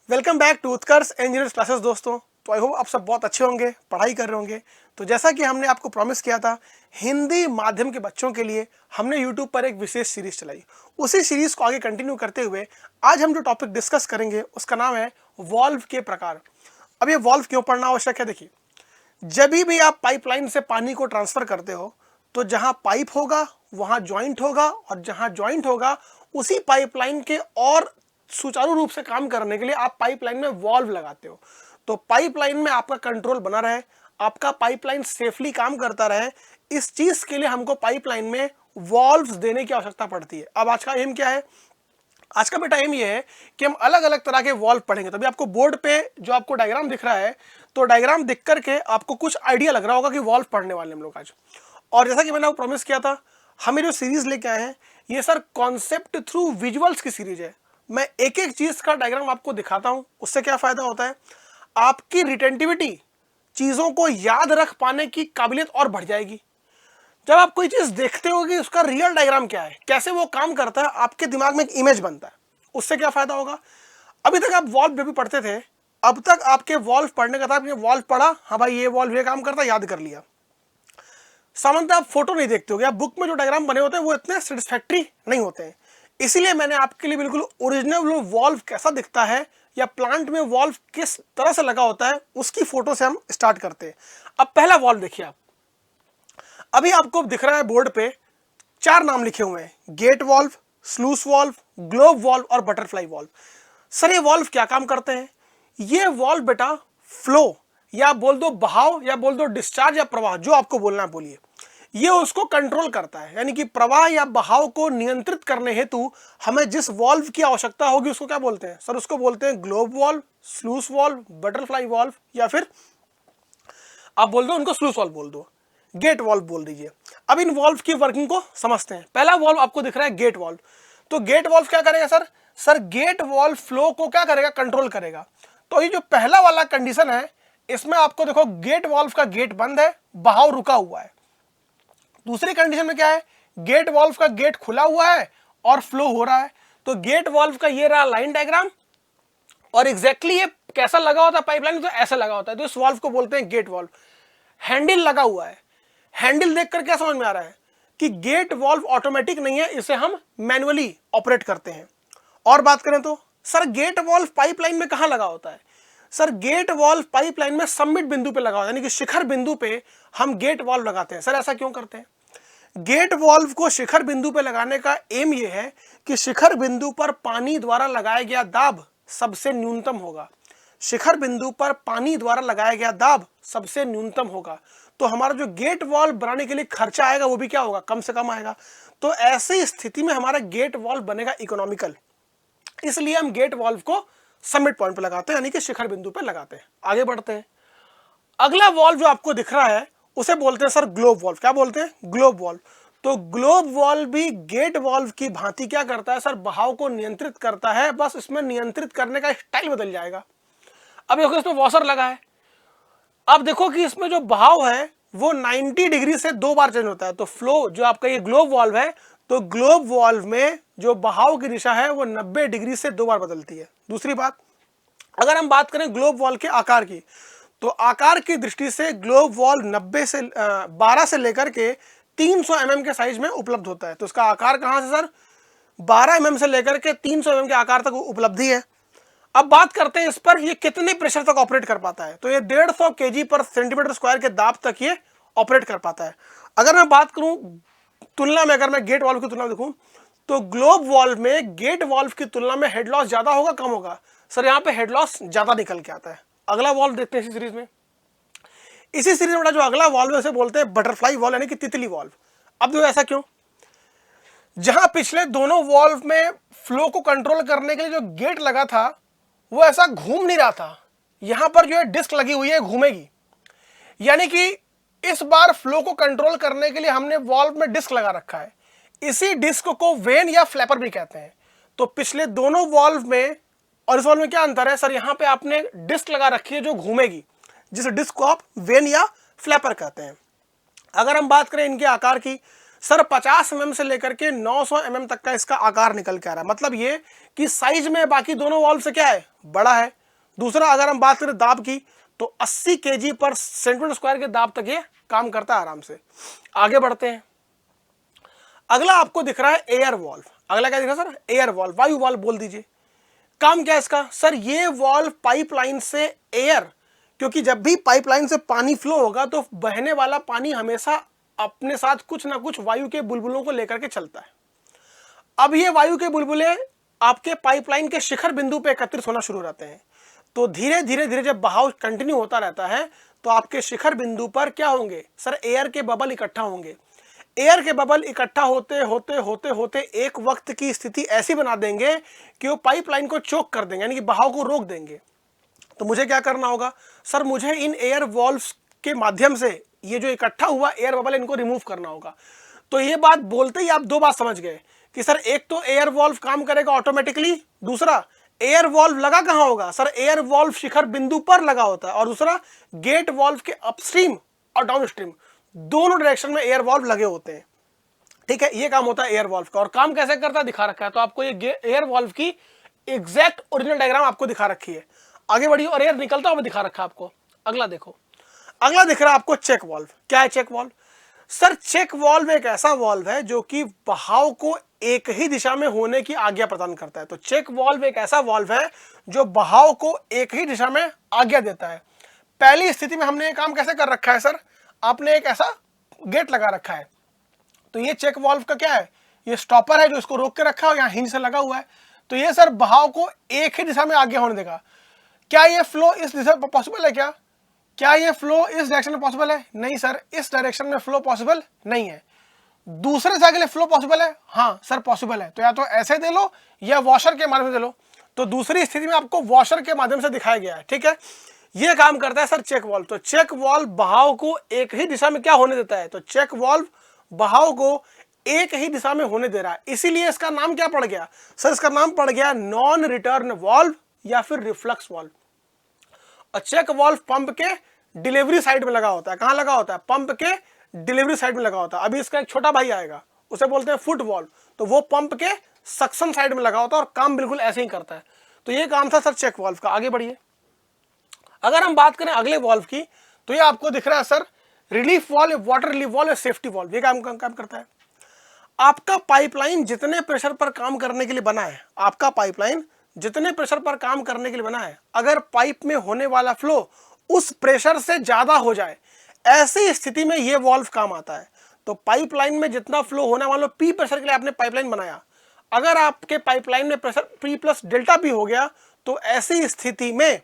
Welcome back to Utkarsh engineers classes दोस्तों। तो I hope आप सब बहुत अच्छे होंगे, पढ़ाई कर रहे होंगे। तो जैसा कि हमने आपको प्रॉमिस किया था, हिंदी माध्यम के बच्चों के लिए हमने यूट्यूब पर एक विशेष सीरीज चलाई। उसी सीरीज को आगे कंटिन्यू करते हुए आज हम जो टॉपिक डिस्कस करेंगे उसका नाम है वॉल्व के प्रकार। अब ये वॉल्व क्यों पढ़ना आवश्यक है? देखिए, जब भी आप पाइपलाइन से पानी को ट्रांसफर करते हो तो जहां पाइप होगा वहां जॉइंट होगा, और जहां जॉइंट होगा उसी पाइपलाइन के और सुचारू रूप से काम करने के लिए आप पाइपलाइन में वॉल्व लगाते हो। तो पाइपलाइन में आपका कंट्रोल बना रहे, आपका पाइपलाइन सेफली काम करता रहे, इस चीज के लिए हमको पाइपलाइन में वॉल्व्स देने की आवश्यकता पड़ती है। अब आज का एम क्या है? आज का बेटा एम ये है कि हम अलग अलग तरह के वॉल्व पढ़ेंगे। तभी आपको बोर्ड पे जो आपको डायग्राम दिख रहा है, तो डायग्राम दिख करके आपको कुछ आइडिया लग रहा होगा कि वॉल्व पढ़ने वाले हम लोग आज। और जैसा कि मैंने आपको प्रॉमिस किया था, हमें जो सीरीज लेके आए हैं ये सर कॉन्सेप्ट थ्रू विजुअल्स की सीरीज है। मैं एक एक चीज का डायग्राम आपको दिखाता हूं। उससे क्या फायदा होता है? आपकी रिटेंटिविटी, चीजों को याद रख पाने की काबिलियत और बढ़ जाएगी। जब आप कोई चीज देखते हो कि उसका रियल डायग्राम क्या है, कैसे वो काम करता है, आपके दिमाग में एक इमेज बनता है। उससे क्या फायदा होगा? अभी तक आप वॉल्व जो भी पढ़ते थे, अब तक आपके वॉल्व पढ़ने का था, आपने वॉल्व पढ़ा, हाँ भाई ये वॉल्व ये काम करता है, याद कर लिया। सामान्यतः आप फोटो नहीं देखते हो, या बुक में जो डायग्राम बने होते हैं वो इतने सेटिस्फैक्ट्री नहीं होते हैं। इसीलिए मैंने आपके लिए बिल्कुल ओरिजिनल वॉल्व कैसा दिखता है या प्लांट में वॉल्व किस तरह से लगा होता है उसकी फोटो से हम स्टार्ट करते हैं। अब पहला वॉल्व देखिए आप। अभी आपको दिख रहा है बोर्ड पे 4 नाम लिखे हुए हैं: gate valve, sluice valve, globe valve और बटरफ्लाई वॉल्व। सर ये वॉल्व क्या काम करते हैं? ये वॉल्व बेटा फ्लो, या बोल दो बहाव, या बोल दो डिस्चार्ज या प्रवाह, जो आपको बोलना है बोलिए, ये उसको कंट्रोल करता है। यानी कि प्रवाह या बहाव को नियंत्रित करने हेतु हमें जिस वॉल्व की आवश्यकता होगी उसको क्या बोलते हैं? सर उसको बोलते हैं globe valve, sluice valve, butterfly valve, या फिर आप बोल दो उनको स्लूस वॉल्व बोल दो, गेट वॉल्व बोल दीजिए। अब इन वॉल्व की वर्किंग को समझते हैं। पहला वॉल्व आपको दिख रहा है गेट वॉल्व। तो गेट वॉल्व क्या करेगा sir? Sir gate valve flow को क्या करेगा? कंट्रोल करेगा। तो ये जो पहला वाला कंडीशन है, इसमें आपको देखो गेट वॉल्व का गेट बंद है, बहाव रुका हुआ है। दूसरी कंडीशन में क्या है? गेट वॉल्व का गेट खुला हुआ है और फ्लो हो रहा है। तो गेट वॉल्व का ये रहा लाइन डायग्राम, और एग्जैक्टली ये कैसा लगा होता है पाइपलाइन? तो ऐसा लगा होता है। तो इस वॉल्व को बोलते हैं गेट वॉल्व। हैंडल लगा हुआ है। हैंडल देखकर क्या समझ में आ रहा है कि गेट वॉल्व ऑटोमेटिक नहीं है, इसे हम मैनुअली ऑपरेट करते हैं। और बात करें तो सर गेट वॉल्व पाइपलाइन में कहां लगा होता है? सर गेट वॉल्व पाइपलाइन में सबमिट बिंदु पे लगा होता है, यानी कि शिखर बिंदु पे हम गेट वॉल्व लगाते हैं। सर ऐसा क्यों करते हैं? गेट वॉल्व को शिखर बिंदु पर लगाने का एम यह है कि शिखर बिंदु पर पानी द्वारा लगाया गया दाब सबसे न्यूनतम होगा। शिखर बिंदु पर पानी द्वारा लगाया गया दाब सबसे न्यूनतम होगा। तो हमारा जो गेट वॉल्व बनाने के लिए खर्चा आएगा वो भी क्या होगा? कम से कम आएगा। तो ऐसी स्थिति में हमारा गेट वॉल्व बनेगा इकोनॉमिकल। इसलिए हम गेट वॉल्व को सबमिट पॉइंट पर लगाते हैं, यानी कि शिखर बिंदु पर लगाते हैं। आगे बढ़ते हैं। अगला वॉल्व जो आपको दिख रहा है उसे बोलते हैं सर ग्लोब वॉल्व। क्या बोलते हैं? Globe valve. तो ग्लोब वॉल्व भी गेट वॉल्व की भांति क्या करता है सर? बहाव को नियंत्रित करता है। बस इसमें नियंत्रित करने का स्टाइल बदल जाएगा। अब देखो इसमें वॉशर लगा है। अब देखो कि इसमें जो बहाव है वो 90 डिग्री से 2 बार चेंज होता है। तो फ्लो जो आपका ये ग्लोब वॉल्व है, तो ग्लोब वॉल्व में जो बहाव की दिशा है वो 90 डिग्री से 2 बार बदलती है। दूसरी बात, अगर हम बात करें ग्लोब वॉल्व के आकार की, तो आकार की दृष्टि से ग्लोब वॉल्व 12 से लेकर के 300 mm के साइज में उपलब्ध होता है। तो इसका आकार कहां से सर? 12 mm से लेकर के 300 mm के आकार तक उपलब्धि है। अब बात करते हैं इस पर ये कितने प्रेशर तक ऑपरेट कर पाता है। तो ये 150 kg पर सेंटीमीटर स्क्वायर के दाब तक ये ऑपरेट कर पाता है। अगर मैं बात करूं तुलना में, अगर मैं गेट वॉल्व की तुलना देखूं, तो ग्लोब वॉल्व में गेट वॉल्व की तुलना में हेड लॉस ज्यादा होगा कम होगा? सर यहाँ पे हेड लॉस ज्यादा निकल के आता है। अगला वॉल्व देखते हैं इसी सीरीज में। इसी सीरीज में जो अगला वॉल्व है उसे बोलते हैं बटरफ्लाई वॉल्व, यानी कि तितली वॉल्व। अब देखो ऐसा क्यों? जहां पिछले दोनों वॉल्व में फ्लो को कंट्रोल करने के लिए जो गेट लगा था वो ऐसा घूम नहीं रहा था, यहां पर जो है डिस्क लगी हुई है, घूमेगी। यानी कि इस बार फ्लो को कंट्रोल करने के लिए हमने वॉल्व में डिस्क लगा रखा है। इसी डिस्क को वेन या फ्लैपर भी कहते हैं। तो पिछले दोनों वॉल्व में और इस वॉल्व में क्या अंतर है सर? यहां पे आपने डिस्क लगा रखी है जो घूमेगी, जिस डिस्क को आप वेन या फ्लैपर कहते हैं। अगर हम बात करें इनके आकार की, सर 50 mm से लेकर के 900 mm तक का इसका आकार निकल के आ रहा है। मतलब ये कि साइज में बाकी दोनों वॉल्व से क्या है? बड़ा है। दूसरा अगर हम बात करें दाब की, तो 80 kg पर सेंटीमीटर स्क्वायर के दाब तक ये काम करता है आराम से। आगे बढ़ते हैं। अगला आपको दिख रहा है एयर वॉल्व। अगला क्या दिख रहा है सर? एयर वॉल्व, वायु वॉल्व बोल दीजिए। काम क्या है इसका? सर ये वॉल्व पाइपलाइन से एयर, क्योंकि जब भी पाइपलाइन से पानी फ्लो होगा तो बहने वाला पानी हमेशा अपने साथ कुछ ना कुछ वायु के बुलबुलों को लेकर के चलता है। अब ये वायु के बुलबुले आपके पाइपलाइन के शिखर बिंदु पे एकत्रित होना शुरू हो जाते हैं। तो धीरे धीरे धीरे जब बहाव कंटिन्यू होता रहता है तो आपके शिखर बिंदु पर क्या होंगे सर? एयर के बबल इकट्ठा होंगे। एयर के बबल इकट्ठा होते होते होते होते एक वक्त की स्थिति ऐसी बना देंगे कि वो पाइपलाइन को चोक कर देंगे, यानी कि बहाव को रोक देंगे। तो मुझे क्या करना होगा सर? मुझे इन एयर वॉल्व्स के माध्यम से ये जो इकट्ठा हुआ एयर बबल इनको रिमूव करना होगा। तो ये बात बोलते ही आप दो बात समझ गए कि सर एक तो एयर वॉल्व काम करेगा ऑटोमेटिकली, दूसरा एयर वॉल्व लगा कहां होगा सर? एयर वॉल्व शिखर बिंदु पर लगा होता है, और दूसरा गेट वॉल्व के अपस्ट्रीम और डाउनस्ट्रीम दोनों डायरेक्शन में एयर वॉल्व लगे होते हैं। ठीक है, ये काम होता है एयर वॉल्व का। और काम कैसे करता है दिखा रखा है। तो आपको ये एयर वॉल्व की एग्जैक्ट ओरिजिनल डायग्राम आपको दिखा रखी है। आगे बढ़िए, और एयर निकलता हुआ दिखा रखा है आपको। अगला देखो, अगला दिख रहा है आपको चेक वॉल्व। क्या है check valve? Sir check valve एक ऐसा वॉल्व है जो कि बहाव को एक ही दिशा में होने की आज्ञा प्रदान करता है। तो चेक वॉल्व एक ऐसा वॉल्व है जो बहाव को एक ही दिशा में आज्ञा देता है। पहली स्थिति में हमने ये काम कैसे कर रखा है सर? आपने एक ऐसा गेट लगा रखा है। तो ये चेक वॉल्व का क्या है? ये स्टॉपर है जो इसको रोक के रखा है, यहाँ हिंज से लगा हुआ है। तो ये सर बहाव को एक ही दिशा में आगे होने देगा। क्या ये फ्लो इस दिशा में पॉसिबल है? क्या ये फ्लो इस डायरेक्शन में पॉसिबल है? नहीं सर, इस डायरेक्शन में फ्लो पॉसिबल नहीं है। दूसरे साइड के लिए फ्लो पॉसिबल है? हाँ सर पॉसिबल है। तो या तो ऐसे दे लो या वॉशर के माध्यम से दे लो। तो दूसरी स्थिति में आपको वॉशर के माध्यम से दिखाया गया है। ठीक है, ये काम करता है सर चेक वॉल्व। तो चेक वॉल्व बहाव को एक ही दिशा में क्या होने देता है? तो चेक वॉल्व बहाव को एक ही दिशा में होने दे रहा है, इसीलिए इसका नाम क्या पड़ गया सर? इसका नाम पड़ गया नॉन रिटर्न वॉल्व या फिर रिफ्लक्स वॉल्व। और चेक वॉल्व पंप के डिलीवरी साइड में लगा होता है। कहां लगा होता है? पंप के डिलीवरी साइड में लगा होता है। अभी इसका एक छोटा भाई आएगा, उसे बोलते हैं फुट वॉल्व। तो वो पंप के सक्शन साइड में लगा होता है और काम बिल्कुल ऐसे ही करता है। तो ये काम था सर चेक वॉल्व का। आगे बढ़िए, अगर हम बात करें अगले वॉल्व की, तो ये आपको दिख रहा है sir relief valve, water relief valve, safety valve. ये काम करता है। आपका पाइपलाइन जितने प्रेशर पर काम करने के लिए बना है, आपका पाइपलाइन जितने प्रेशर पर काम करने के लिए बना है, अगर पाइप में होने वाला फ्लो उस प्रेशर से ज्यादा हो जाए, ऐसी स्थिति में यह वॉल्व काम आता है। तो पाइपलाइन में जितना फ्लो होने वाला पी प्रेशर के लिए आपने पाइपलाइन बनाया, अगर आपके पाइपलाइन में pressure P plus delta P हो गया, तो ऐसी स्थिति में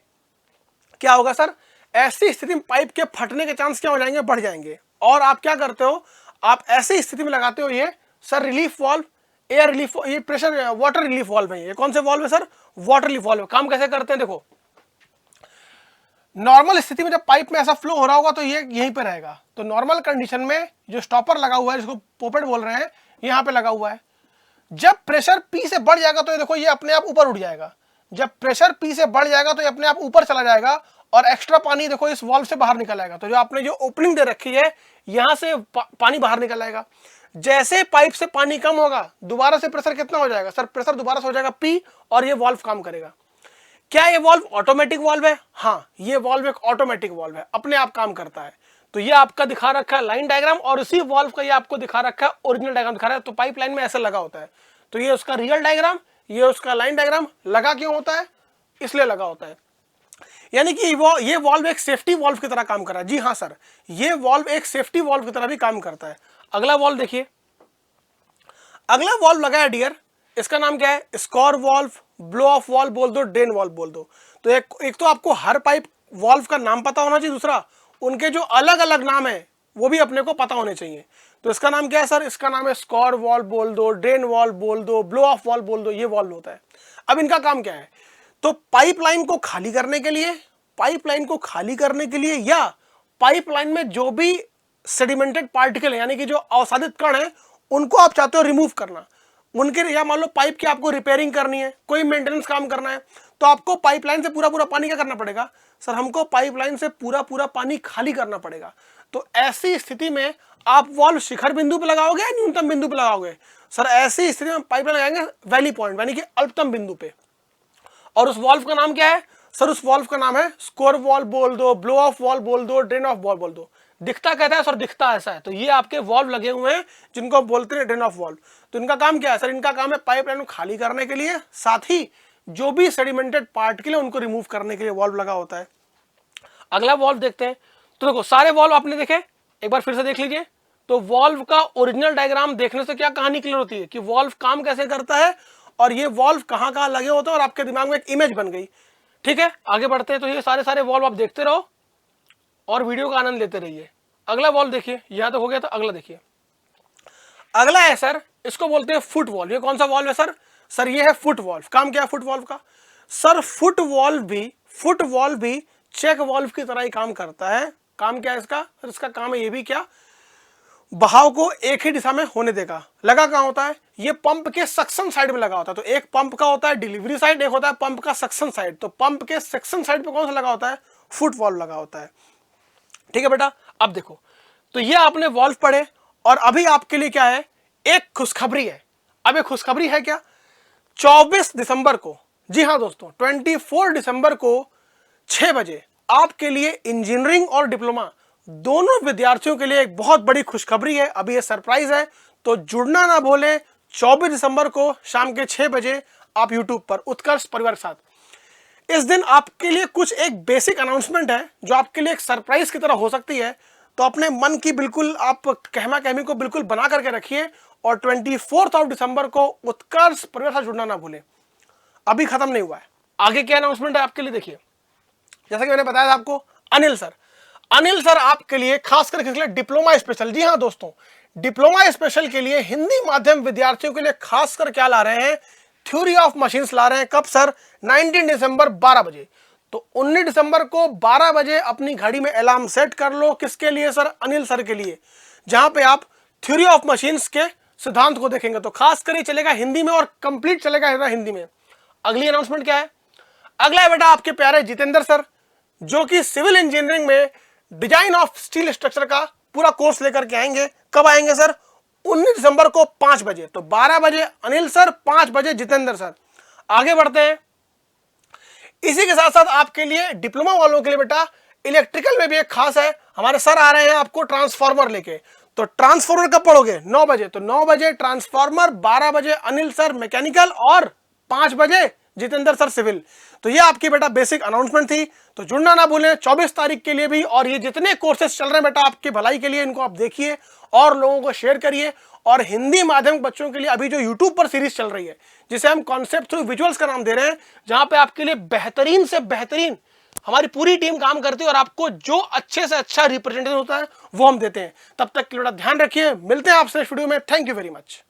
क्या होगा सर? ऐसी स्थिति में पाइप के फटने के चांस क्या हो जाएंगे? बढ़ जाएंगे। और आप क्या करते हो? आप ऐसी स्थिति में लगाते हो ये sir relief valve, air relief, ये प्रेशर वाटर रिलीफ वॉल्व है। ये कौन से वॉल्व है सर? Water relief valve. काम कैसे करते हैं देखो, नॉर्मल स्थिति में जब पाइप में ऐसा फ्लो हो रहा होगा तो ये यहीं पे रहेगा। तो नॉर्मल कंडीशन में जो स्टॉपर लगा हुआ है, जिसको पोपेट बोल रहे हैं, यहां पे लगा हुआ है। जब प्रेशर पी से बढ़ जाएगा तो ये देखो ये अपने आप ऊपर उठ जाएगा। जब प्रेशर पी से बढ़ जाएगा तो ये अपने आप ऊपर चला जाएगा और एक्स्ट्रा पानी देखो इस वॉल्व से बाहर निकल आएगा। तो जो आपने जो ओपनिंग दे रखी है, यहां से पानी बाहर निकल आएगा। जैसे पाइप से पानी कम होगा, दोबारा से प्रेशर कितना हो जाएगा सर? प्रेशर दोबारा से हो जाएगा पी, और ये वॉल्व काम करेगा। क्या ये वॉल्व ऑटोमेटिक वॉल्व है? हाँ, ये वॉल्व एक ऑटोमेटिक वॉल्व है, अपने आप काम करता है। तो ये आपका दिखा रखा है लाइन डायग्राम, और उसी वॉल्व का ये आपको दिखा रखा है ओरिजिनल डायग्राम दिखा रहा है। तो पाइपलाइन में ऐसा लगा होता है। तो ये उसका रियल डायग्राम, ये उसका लाइन डायग्राम। लगा क्यों होता है? इसलिए लगा होता है, यानी कि ये वॉल्व एक सेफ्टी वॉल्व की तरह काम कर रहा है। जी हाँ सर, ये वॉल्व एक सेफ्टी वॉल्व की तरह भी काम करता है। अगला वॉल्व देखिए, अगला वॉल्व लगा है डियर, इसका नाम क्या है? Score valve, blow of valve बोल दो, ड्रेन वॉल्व बोल दो। तो एक तो आपको हर पाइप वॉल्व का नाम पता होना चाहिए, दूसरा उनके जो अलग अलग नाम है वो भी अपने को पता होने चाहिए। तो इसका नाम क्या है सर? इसका नाम है स्कोर वॉल्व बोल दो, ड्रेन वॉल्व बोल दो, ब्लो ऑफ वॉल्व बोल दो, ये वॉल्व होता है। अब इनका काम क्या है? तो पाइपलाइन को खाली करने के लिए, या पाइपलाइन में जो भी सेडिमेंटेड पार्टिकल है, यानी कि जो अवसादित कण है, उनको आप चाहते हो रिमूव करना, उनके, या मान लो पाइप की आपको रिपेयरिंग करनी है, कोई मेंटेनेंस काम करना है, तो आपको पाइपलाइन से पूरा पानी क्या करना पड़ेगा सर? हमको पाइपलाइन से पूरा पानी खाली करना पड़ेगा। तो ऐसी स्थिति में आप वॉल्व शिखर बिंदु पे लगाओगे या न्यूनतम बिंदु पे लगाओगे सर? ऐसी स्थिति में पाइपलाइन लगाएंगे वैली पॉइंट, यानी कि अल्पतम बिंदु पे। और उस वॉल्व का नाम क्या है सर उस वॉल्व का नाम है स्कोर वॉल्व बोल दो, ब्लो ऑफ वॉल्व बोल दो, ड्रेन ऑफ वॉल्व बोल दो। दिखता कहता है सर, दिखता ऐसा है। तो ये आपके वॉल्व लगे हुए हैं जिनको आप बोलते हैं ड्रेन ऑफ वॉल्व। तो इनका काम क्या है सर? इनका काम है पाइपलाइन को खाली करने के लिए, साथ ही जो भी सेडिमेंटेड पार्टिकल है उनको रिमूव करने के लिए वॉल्व लगा होता है। अगला वॉल्व देखते हैं। तो देखो सारे वॉल्व आपने देखे, एक बार फिर से देख लीजिए। तो वॉल्व का ओरिजिनल डायग्राम देखने से क्या कहानी क्लियर होती है कि वॉल्व काम कैसे करता है और ये वॉल्व कहां कहां लगे होते हैं, और आपके दिमाग में एक इमेज बन गई। ठीक है, आगे बढ़ते हैं। तो ये सारे वॉल्व आप देखते रहो और वीडियो का आनंद लेते रहिए। अगला वॉल्व देखिए, यहां तो हो गया। तो अगला देखिए, अगला है सर, इसको बोलते हैं फुट वॉल्व। ये कौन सा वॉल्व है सर? सर ये है फुट वॉल्व। काम क्या है फुट वॉल्व का? सर फुट वॉल्व भी चेक वॉल्व की तरह ही काम करता है। काम क्या है इसका? इसका काम है ये भी क्या, बहाव को एक ही दिशा में होने देगा। लगा कहां होता है? ये पंप के सक्शन साइड में लगा होता है। तो एक पंप का होता है डिलीवरी साइड, एक होता है पंप का सक्शन साइड। तो पंप के सक्शन साइड पे कौन सा लगा होता है? फुट वॉल्व लगा होता है। ठीक है बेटा, अब देखो, तो ये आपने वॉल्व पढ़े और अभी आपके लिए क्या है, एक खुशखबरी है। अब एक खुशखबरी है क्या? 24 दिसंबर को, जी हाँ दोस्तों, 24 दिसंबर को 6 बजे आपके लिए इंजीनियरिंग और डिप्लोमा दोनों विद्यार्थियों के लिए एक बहुत बड़ी खुशखबरी है। अभी ये सरप्राइज है, तो जुड़ना ना भूलें। 24 दिसंबर को शाम के 6 बजे आप यूट्यूब पर उत्कर्ष परिवार के साथ। इस दिन आपके लिए कुछ एक बेसिक अनाउंसमेंट है जो आपके लिए एक सरप्राइज की तरह हो सकती है। तो अपने मन की बिल्कुल आप कहमा कहमी को बिल्कुल बना करके रखिए और 24 दिसंबर को उत्कर्ष परिवार से जुड़ना ना भूलें। अभी खत्म नहीं हुआ है, आगे क्या अनाउंसमेंट है आपके लिए देखिए। जैसा कि मैंने बताया था आपको, अनिल सर आपके लिए खास करके लिए डिप्लोमा स्पेशल, जी हाँ दोस्तों, डिप्लोमा स्पेशल के लिए हिंदी माध्यम विद्यार्थियों के लिए खासकर क्या ला रहे हैं, थ्योरी ऑफ मशीन्स ला रहे हैं। कब सर? 19 दिसंबर 12 बजे। तो 19 दिसंबर को 12 बजे अपनी घड़ी में अलार्म सेट कर लो। किसके लिए सर? अनिल सर के लिए, जहां पे आप थ्योरी ऑफ मशीन्स के सिद्धांत को देखेंगे। तो खास कर चलेगा हिंदी में और कंप्लीट चलेगा हिंदी में। अगली अनाउंसमेंट क्या है? अगला है बेटा आपके प्यारे जितेंद्र सर, जो कि सिविल इंजीनियरिंग में डिजाइन ऑफ स्टील स्ट्रक्चर का पूरा कोर्स लेकर के आएंगे। कब आएंगे सर? 19 दिसंबर को 5 बजे। तो 12 बजे अनिल सर, 5 बजे जितेंद्र सर। आगे बढ़ते हैं। इसी के साथ साथ आपके लिए डिप्लोमा वालों के लिए बेटा इलेक्ट्रिकल में भी एक खास है। हमारे सर आ रहे हैं आपको ट्रांसफार्मर लेके। तो ट्रांसफार्मर कब पढ़ोगे? 9 बजे। तो 9 बजे ट्रांसफार्मर, 12 बजे अनिल सर मैकेनिकल और 5 बजे जितेंद्र सर सिविल। तो ये आपकी बेटा बेसिक अनाउंसमेंट थी। तो जुड़ना ना भूलें 24 तारीख के लिए भी। और ये जितने कोर्सेज चल रहे हैं बेटा आपकी भलाई के लिए, इनको आप देखिए और लोगों को शेयर करिए। और हिंदी माध्यम बच्चों के लिए अभी जो यूट्यूब पर सीरीज चल रही है, जिसे हम कॉन्सेप्ट थ्रू विजुअल्स का नाम दे रहे हैं, जहां पे आपके लिए बेहतरीन से बेहतरीन हमारी पूरी टीम काम करती है और आपको जो अच्छे से अच्छा रिप्रेजेंटेशन होता है वो हम देते हैं। तब तक के लिए ध्यान रखिए। मिलते हैं आपसे इस वीडियो में। Thank you very much.